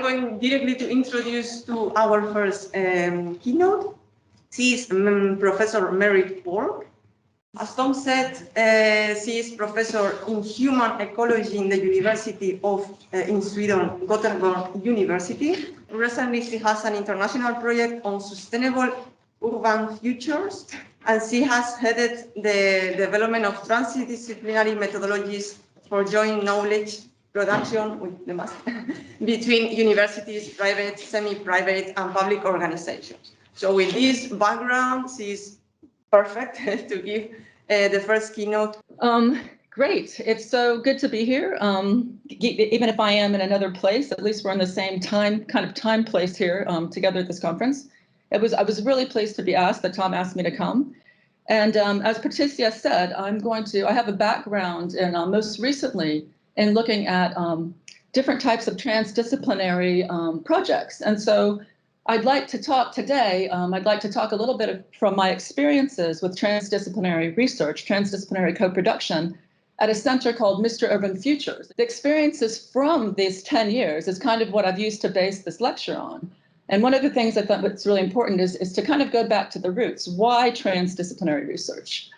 going directly to introduce to our first keynote. She is Professor Merritt Polk. As Tom said, she is professor in human ecology in the University of in Sweden, Gothenburg University. Recently, she has an international project on sustainable urban futures, and she has headed the development of transdisciplinary methodologies for joint knowledge production with the mask between universities, private, semi-private, and public organizations. So with this background, she's perfect to give the first keynote. Great. It's so good to be here. Even if I am in another place, at least we're in the same time place here together at this conference. I was really pleased to be asked, that Tom asked me to come. And as Patricia said, I have a background in most recently in looking at different types of transdisciplinary projects. And so I'd like to talk today, I'd like to talk a little bit from my experiences with transdisciplinary research, transdisciplinary co-production at a center called Mr. Urban Futures. The experiences from these 10 years is kind of what I've used to base this lecture on. And one of the things I thought that's really important is to kind of go back to the roots. Why transdisciplinary research?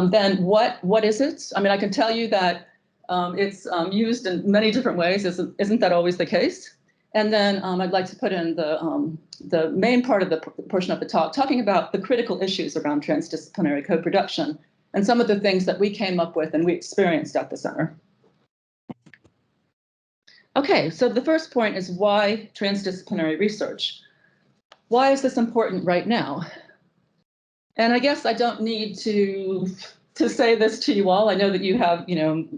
Then what is it? I mean, I can tell you that it's used in many different ways. Isn't that always the case? And then I'd like to put in the main part of the portion of the talk, talking about the critical issues around transdisciplinary co-production and some of the things that we came up with and we experienced at the center. Okay, so the first point is why transdisciplinary research? Why is this important right now? And I guess I don't need to say this to you all. I know that you have,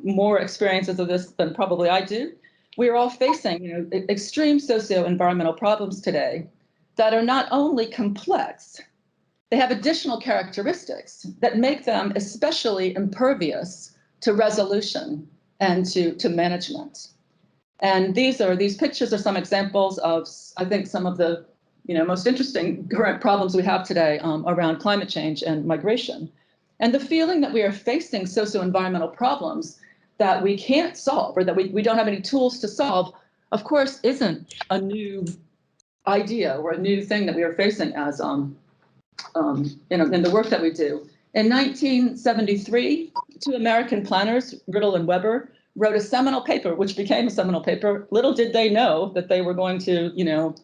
more experiences of this than probably I do. We are all facing, extreme socio-environmental problems today that are not only complex, they have additional characteristics that make them especially impervious to resolution and to management. And these pictures are some examples of, I think, some of the most interesting current problems we have today around climate change and migration. And the feeling that we are facing socio-environmental problems that we can't solve, or that we don't have any tools to solve, of course, isn't a new idea or a new thing that we are facing as in the work that we do. In 1973, two American planners, Riddle and Weber, wrote a seminal paper, which became a seminal paper. Little did they know that they were going to,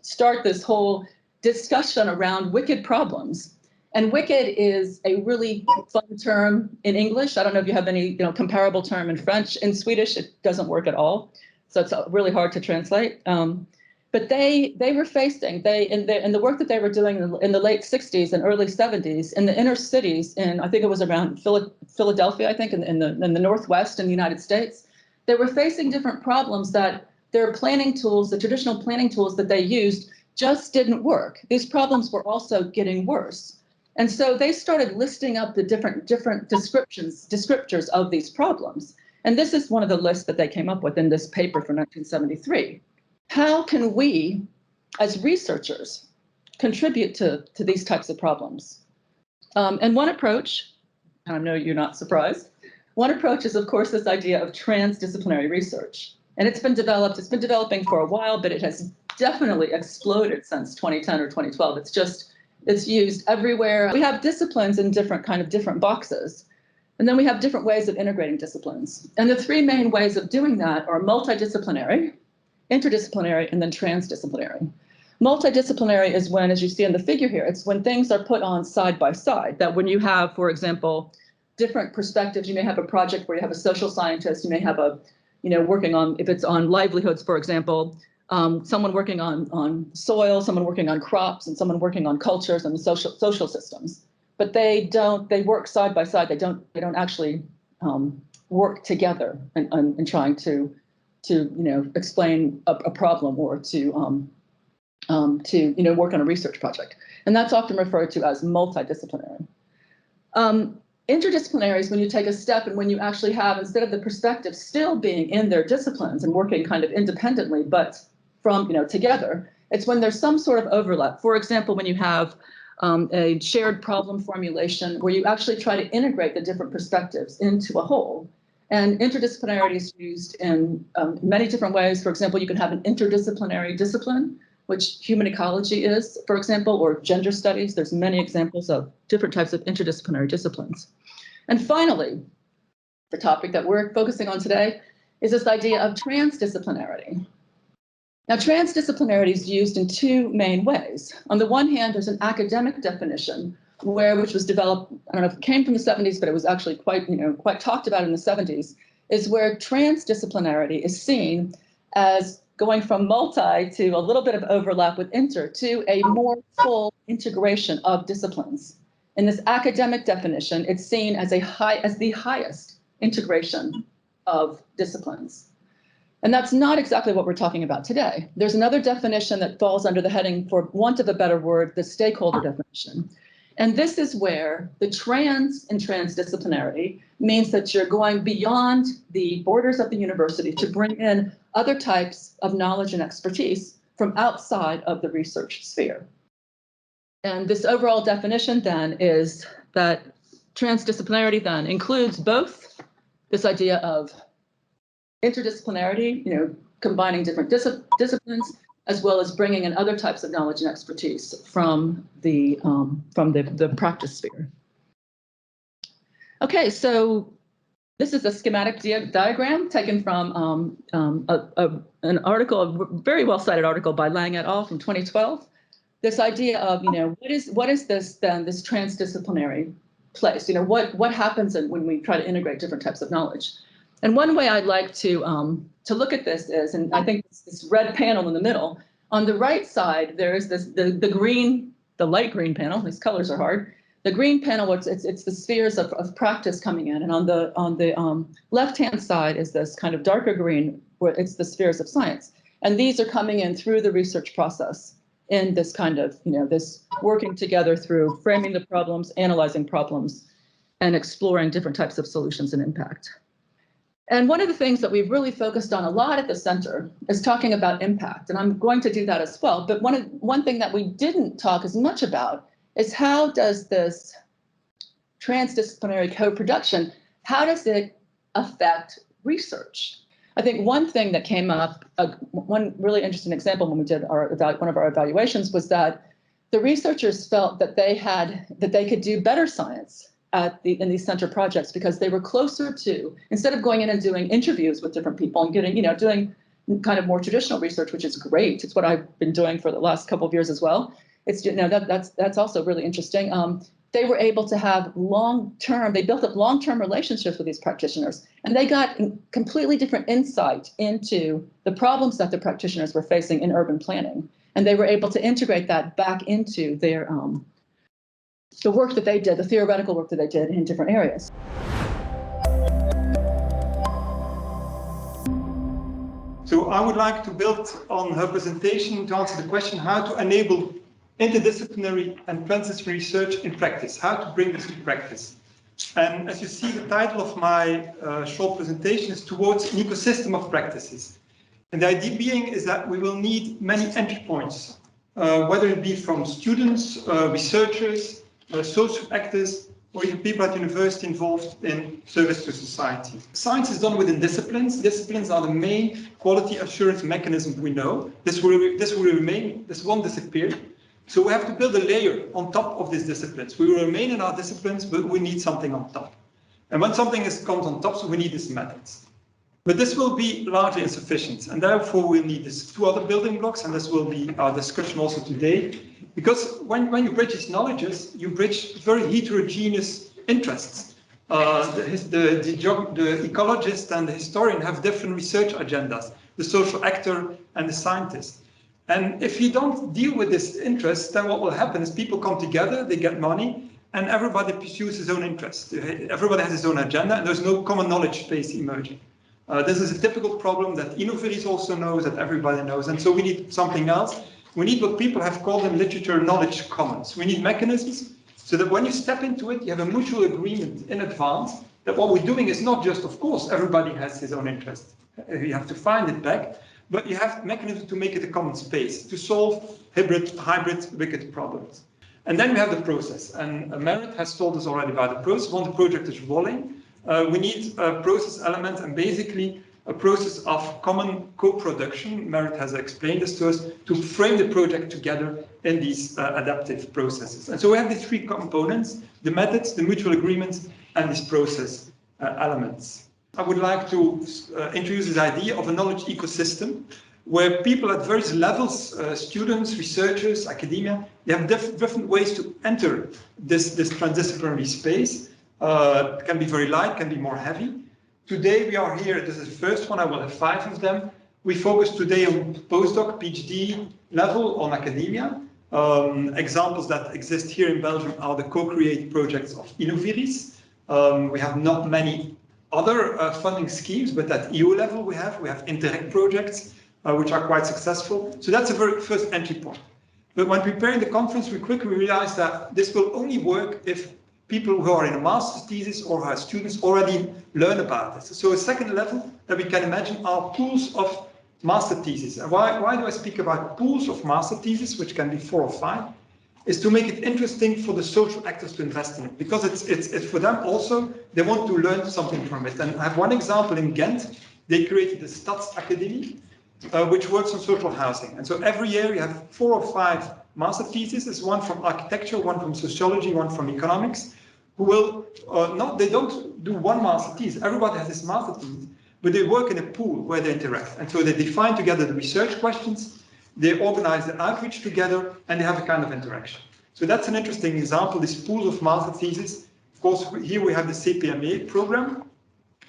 start this whole discussion around wicked problems. And wicked is a really fun term in English. I don't know if you have any, comparable term in French. In Swedish, it doesn't work at all. So it's really hard to translate. But they were facing, in the work that they were doing in the late 60s and early 70s, in the inner cities, I think it was around Philadelphia, I think, in the Northwest in the United States, they were facing different problems that their planning tools, the traditional planning tools that they used, just didn't work. These problems were also getting worse. And so they started listing up the different descriptors of these problems. And this is one of the lists that they came up with in this paper from 1973. How can we, as researchers, contribute to these types of problems? And one approach, and I know you're not surprised, one approach is, of course, this idea of transdisciplinary research. And it's been developing for a while, but it has definitely exploded since 2010 or 2012. It's used everywhere. We have disciplines in different boxes. And then we have different ways of integrating disciplines. And the three main ways of doing that are multidisciplinary, interdisciplinary, and then transdisciplinary. Multidisciplinary is when, as you see in the figure here, it's when things are put on side by side. That when you have, for example, different perspectives, you may have a project where you have a social scientist, you may have working on, if it's on livelihoods, for example, someone working on soil, someone working on crops, and someone working on cultures and social systems. But they work side by side. They don't actually work together in trying to explain a problem or to work on a research project. And that's often referred to as multidisciplinary. Interdisciplinary is when you take a step and when you actually have, instead of the perspective still being in their disciplines and working kind of independently, but from, together, it's when there's some sort of overlap. For example, when you have a shared problem formulation where you actually try to integrate the different perspectives into a whole. And interdisciplinarity is used in many different ways. For example, you can have an interdisciplinary discipline, which human ecology is, for example, or gender studies. There's many examples of different types of interdisciplinary disciplines. And finally, the topic that we're focusing on today is this idea of transdisciplinarity. Now, transdisciplinarity is used in two main ways. On the one hand, there's an academic definition which was developed, I don't know if it came from the 70s, but it was actually quite talked about in the 70s, is where transdisciplinarity is seen as going from multi to a little bit of overlap with inter to a more full integration of disciplines. In this academic definition, it's seen as the highest integration of disciplines. And that's not exactly what we're talking about today. There's another definition that falls under the heading, for want of a better word, the stakeholder definition. And this is where the trans in transdisciplinarity means that you're going beyond the borders of the university to bring in other types of knowledge and expertise from outside of the research sphere. And this overall definition then is that transdisciplinarity then includes both this idea of interdisciplinarity, combining different disciplines, as well as bringing in other types of knowledge and expertise from the practice sphere. Okay, so this is a schematic diagram taken from an article, a very well cited article by Lang et al. From 2012. This idea of, what is this then, this transdisciplinary place? What happens when we try to integrate different types of knowledge? And one way I'd like to look at this is, and I think this red panel in the middle, on the right side, there is the light green panel. These colors are hard. The green panel, it's the spheres of practice coming in, and on the left-hand side is this kind of darker green, where it's the spheres of science. And these are coming in through the research process in this kind of, this working together through framing the problems, analyzing problems, and exploring different types of solutions and impact. And one of the things that we've really focused on a lot at the center is talking about impact, and I'm going to do that as well. But one thing that we didn't talk as much about is how does this transdisciplinary co-production, how does it affect research? I think one thing that came up, one really interesting example when we did one of our evaluations, was that the researchers felt that they could do better science in these center projects because they were closer to, instead of going in and doing interviews with different people and doing kind of more traditional research, which is great. It's what I've been doing for the last couple of years as well. It's that's also really interesting. They were able to have they built up long-term relationships with these practitioners, and they got completely different insight into the problems that the practitioners were facing in urban planning. And they were able to integrate that back into their the work that they did, the theoretical work that they did in different areas. So I would like to build on her presentation to answer the question how to enable interdisciplinary and transdisciplinary research in practice, how to bring this to practice. And as you see, the title of my short presentation is Towards an Ecosystem of Practices. And the idea being is that we will need many entry points, whether it be from students, researchers, social actors, or even people at university involved in service to society. Science is done within disciplines. Disciplines are the main quality assurance mechanism we know. This will remain, this won't disappear. So we have to build a layer on top of these disciplines. We will remain in our disciplines, but we need something on top. And when something comes on top, so we need these methods. But this will be largely insufficient, and therefore we need these two other building blocks, and this will be our discussion also today. Because when you bridge these knowledges, you bridge very heterogeneous interests. The ecologist and the historian have different research agendas, the social actor and the scientist. And if you don't deal with this interest, then what will happen is people come together, they get money, and everybody pursues his own interest. Everybody has his own agenda, and there's no common knowledge space emerging. This is a typical problem that Innoveris also knows, that everybody knows, and so we need something else. We need what people have called in literature knowledge commons. We need mechanisms so that when you step into it, you have a mutual agreement in advance that what we're doing is not just, of course, everybody has his own interest. You have to find it back, but you have mechanisms to make it a common space, to solve hybrid wicked problems. And then we have the process, and Merritt has told us already about the process. Once the project is rolling, we need a process element and basically a process of common co-production. Merritt has explained this to us, to frame the project together in these adaptive processes. And so we have these three components: the methods, the mutual agreements, and these process elements. I would like to introduce this idea of a knowledge ecosystem where people at various levels, students, researchers, academia, they have different ways to enter this transdisciplinary space. It can be very light, can be more heavy. Today we are here, this is the first one, I will have 5 of them. We focus today on postdoc, PhD level, on academia. Examples that exist here in Belgium are the co-create projects of Innoviris. We have not many other funding schemes, but at EU level we have Interact projects, which are quite successful. So that's a very first entry point. But when preparing the conference, we quickly realized that this will only work if people who are in a master's thesis or are students already learn about this. So a second level that we can imagine are pools of master thesis. And why do I speak about pools of master thesis, which can be 4 or 5, is to make it interesting for the social actors to invest in it, because it's for them also, they want to learn something from it. And I have one example in Ghent. They created the Stads Academy, which works on social housing. And so every year you have 4 or 5 master theses, one from architecture, one from sociology, one from economics, who will they don't do one master thesis. Everybody has this master thesis, but they work in a pool where they interact. And so they define together the research questions, they organize the outreach together, and they have a kind of interaction. So that's an interesting example, this pool of master theses. Of course, here we have the CPMA program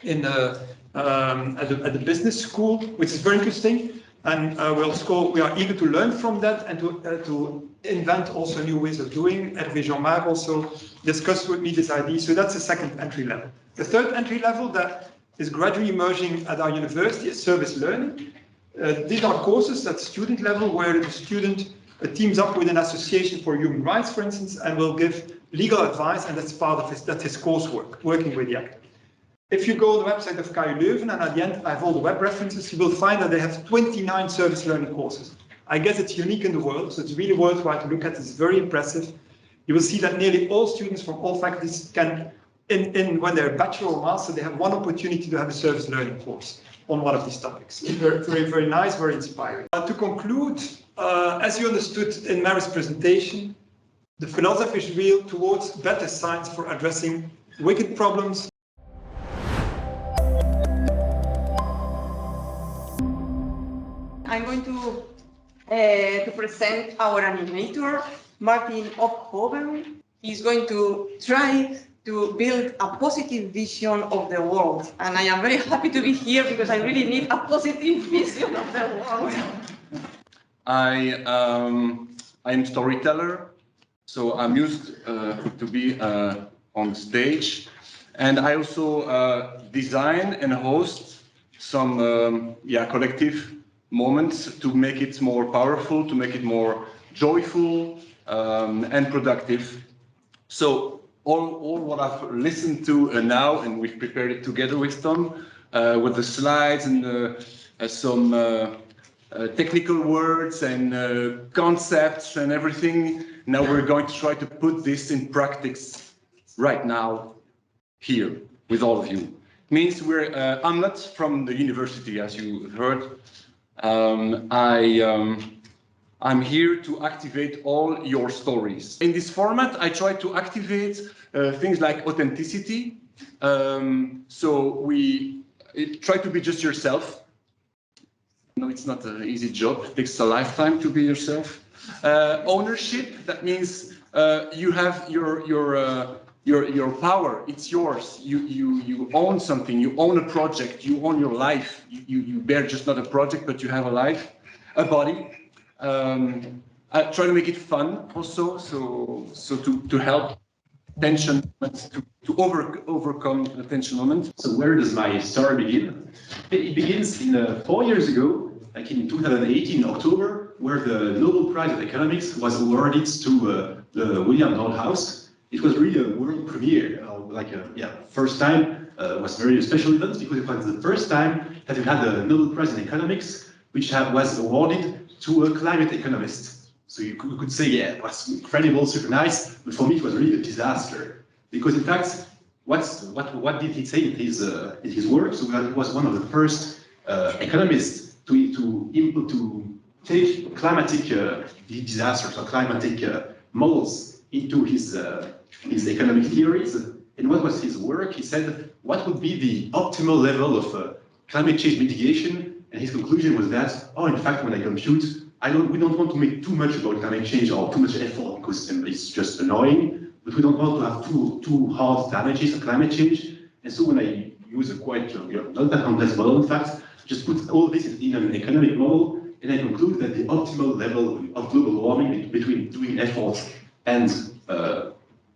in at the business school, which is very interesting. And we are eager to learn from that and to invent also new ways of doing. Hervé Jean-Marc also discussed with me this idea. So that's the second entry level. The third entry level that is gradually emerging at our university is service learning. These are courses at student level where the student teams up with an association for human rights, for instance, and will give legal advice, and that's part of his coursework, working with the actor. If you go on the website of UCLouvain, and at the end I have all the web references, you will find that they have 29 service learning courses. I guess it's unique in the world, so it's really worthwhile to look at. It's very impressive. You will see that nearly all students from all faculties can, when they're bachelor or master, they have one opportunity to have a service learning course on one of these topics. Very, very, very nice, very inspiring. To conclude, as you understood in Merritt's presentation, the philosophy is real towards better science for addressing wicked problems. I'm going to present our animator, Martin Ophoven. He's going to try to build a positive vision of the world. And I am very happy to be here because I really need a positive vision of the world. I'm storyteller, so I'm used to be on stage. And I also design and host some collective moments to make it more powerful, to make it more joyful and productive. So all what I've listened to now, and we've prepared it together with Tom, with the slides and some technical words and concepts and everything. Now we're going to try to put this in practice right now, here, with all of you. Means I'm not from the university, as you heard. I'm here to activate all your stories. In this format, I try to activate things like authenticity. So we try to be just yourself. No, it's not an easy job. It takes a lifetime to be yourself. Ownership, that means you have your power. It's yours. You own something. You own a project. You own your life. You bear just not a project, but you have a life, a body. I try to make it fun also, so to help tension moments, to overcome the tension moment. So where does my story begin? It begins in 4 years ago, like in 2018 in October, where the Nobel Prize of Economics was awarded to the William Nordhaus. It was really a world premiere, first time. Was very special event because it was the first time that we had the Nobel Prize in Economics, which was awarded to a climate economist. So you could say, yeah, it was incredible, super nice, but for me it was really a disaster. Because in fact, what did he say in his work? So he was one of the first economists to take climatic disasters or climatic models into his economic theories. And what was his work? He said, what would be the optimal level of climate change mitigation? And his conclusion was that, oh, in fact, when I compute, we don't want to make too much about climate change or too much effort because it's just annoying. But we don't want to have too hard damages of climate change. And so when I use a quite not that complex model, in fact, just put all this in an economic model, and I conclude that the optimal level of global warming between doing efforts and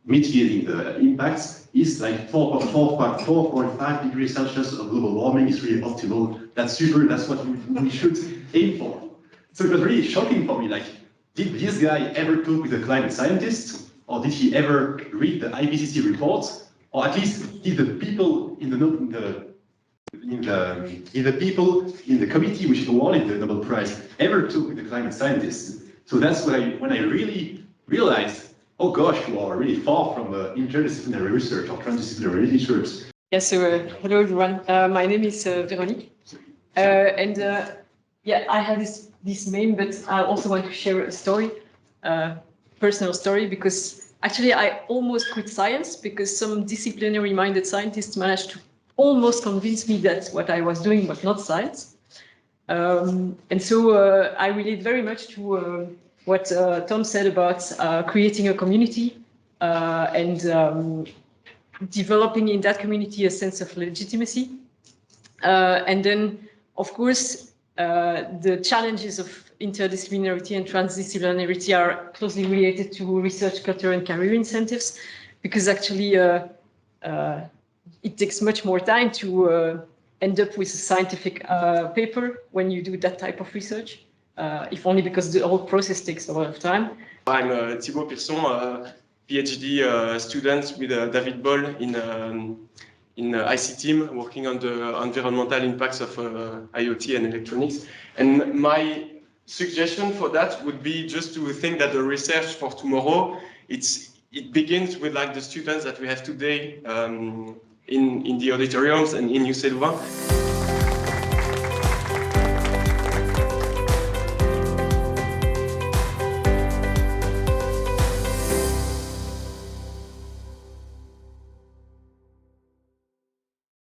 mitigating the impacts is like 4.5 degrees Celsius of global warming is really optimal. That's super, that's what we should aim for. So it was really shocking for me, like, did this guy ever talk with a climate scientist? Or did he ever read the IPCC reports? Or at least did the people in the people in the committee which awarded the Nobel Prize ever talk with the climate scientists? So that's when I really realized, oh gosh, you are really far from interdisciplinary research or transdisciplinary research. Yes, so hello everyone. My name is Veronique. Yeah, I have this name, but I also want to share a story, personal story, because actually I almost quit science because some disciplinary-minded scientists managed to almost convince me that what I was doing was not science. And so I relate very much to what Tom said about creating a community and developing in that community a sense of legitimacy. And then, of course, the challenges of interdisciplinarity and transdisciplinarity are closely related to research culture and career incentives, because actually it takes much more time to end up with a scientific paper when you do that type of research, if only because the whole process takes a lot of time. I'm Thibaut Pierson, PhD student with David Boll in IC team, working on the environmental impacts of IoT and electronics. And my suggestion for that would be just to think that the research for tomorrow, it begins with like the students that we have today in the auditoriums and in UCLouvain.